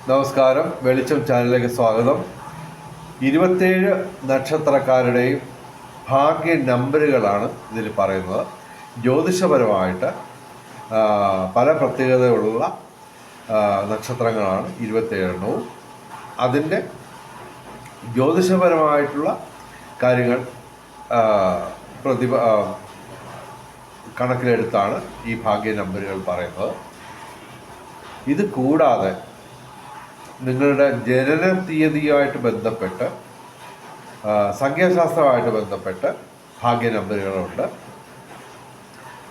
നമസ്കാരം, വെളിച്ചം ചാനലിലേക്ക് സ്വാഗതം. 27 നക്ഷത്രക്കാരുടെയും ഭാഗ്യ നമ്പറുകളാണ് ഇതിൽ പറയുന്നത്. ജ്യോതിഷപരമായിട്ട് പല പ്രത്യേകതകളുള്ള നക്ഷത്രങ്ങളാണ് 27 എണ്ണവും. അതിൻ്റെ ജ്യോതിഷപരമായിട്ടുള്ള കാര്യങ്ങൾ കണക്കിലെടുത്താണ് ഈ ഭാഗ്യ നമ്പറുകൾ പറയുന്നത്. ഇത് കൂടാതെ നിങ്ങളുടെ ജനന തീയതിയുമായിട്ട് ബന്ധപ്പെട്ട് സംഖ്യാശാസ്ത്രമായിട്ട് ബന്ധപ്പെട്ട് ഭാഗ്യ നമ്പറുകളുണ്ട്.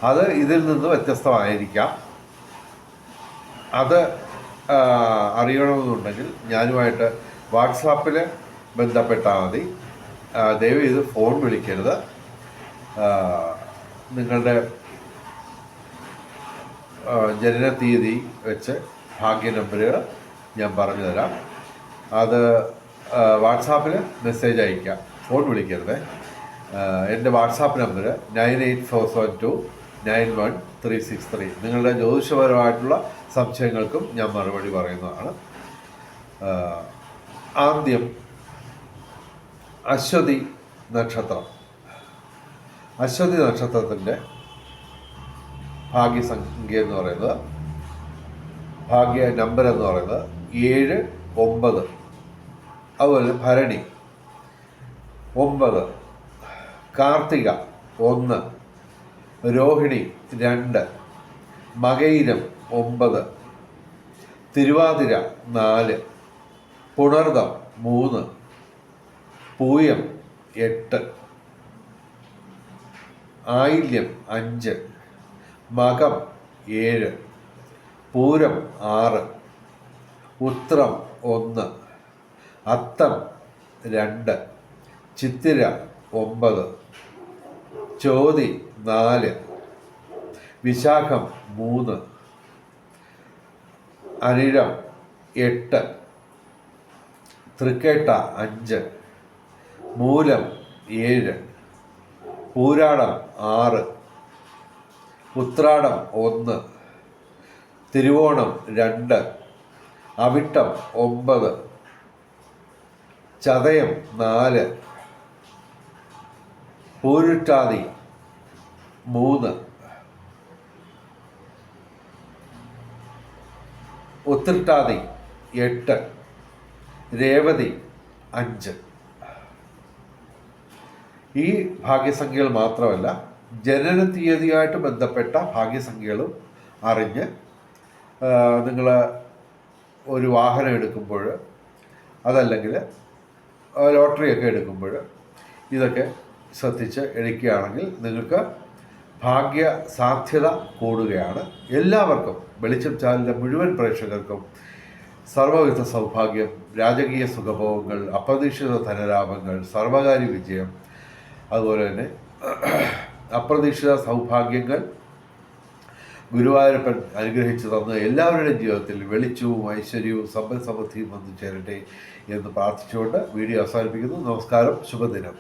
അത് ഇതിൽ നിന്ന് വ്യത്യസ്തമായിരിക്കാം. അത് അറിയണമെന്നുണ്ടെങ്കിൽ ഞാനുമായിട്ട് വാട്സാപ്പിൽ ബന്ധപ്പെട്ടാൽ മതി. ദയവ് ഇത് ഫോൺ വിളിക്കരുത്. നിങ്ങളുടെ ജനന തീയതി വെച്ച് ഭാഗ്യ നമ്പറുകൾ ഞാൻ പറഞ്ഞു തരാം. അത് വാട്സാപ്പിൽ മെസ്സേജ് അയക്കാം, ഫോൺ വിളിക്കരുത്. എൻ്റെ വാട്സാപ്പ് നമ്പർ 9847291363. നിങ്ങളുടെ ജ്യോതിഷപരമായിട്ടുള്ള സംശയങ്ങൾക്കും ഞാൻ മറുപടി പറയുന്നതാണ്. ആദ്യം അശ്വതി നക്ഷത്രം. അശ്വതി നക്ഷത്രത്തിൻ്റെ ഭാഗ്യസംഖ്യ എന്ന് പറയുന്നത്, ഭാഗ്യ നമ്പർ എന്ന് പറയുന്നത് 7, 9. അതുപോലെ ഭരണി 9, കാർത്തിക 1, രോഹിണി 2, മകയിരം 9, തിരുവാതിര 4, പുണർദം 3, പൂയം 8, ആയില്യം 5, മകം 7, പൂരം 6, ഉത്രം 1, അത്തം 2, ചിത്തിര 9, ചോതി 4, വിശാഖം 3, അനിഴം 8, തൃക്കേട്ട 5, മൂലം 7, പൂരാടം 6, ഉത്രാടം 1, തിരുവോണം 2, അവിട്ടം 9, ചതയം 4, പൂരുട്ടാതി 3, ഉത്രട്ടാതി 8, രേവതി 5. ഈ ഭാഗ്യസംഖ്യകൾ മാത്രമല്ല, ജനന തീയതിയായിട്ട് ബന്ധപ്പെട്ട ഭാഗ്യസംഖ്യകളും അറിഞ്ഞ് നിങ്ങൾ ഒരു വാഹനം എടുക്കുമ്പോൾ, അതല്ലെങ്കിൽ ലോട്ടറിയൊക്കെ എടുക്കുമ്പോൾ ഇതൊക്കെ ശ്രദ്ധിച്ച് എടുക്കുകയാണെങ്കിൽ നിങ്ങൾക്ക് ഭാഗ്യ സാധ്യത കൂടുകയാണ്. എല്ലാവർക്കും, വെളിച്ചം ചാനലിലെ മുഴുവൻ പ്രേക്ഷകർക്കും സർവ്വവിധ സൗഭാഗ്യം, രാജകീയ സുഖഭോഗങ്ങൾ, അപ്രതീക്ഷിത ധനലാഭങ്ങൾ, സർവകാര്യ വിജയം, അതുപോലെ തന്നെ അപ്രതീക്ഷിത സൗഭാഗ്യങ്ങൾ ഗുരുവായൂരപ്പൻ അനുഗ്രഹിച്ചു തന്ന് എല്ലാവരുടെയും ജീവിതത്തിൽ വെളിച്ചവും ഐശ്വര്യവും സമ്പൽ സമൃദ്ധിയും വന്നു ചേരട്ടെ എന്ന് പ്രാർത്ഥിച്ചുകൊണ്ട് വീഡിയോ അവസാനിപ്പിക്കുന്നു. നമസ്കാരം, ശുഭദിനം.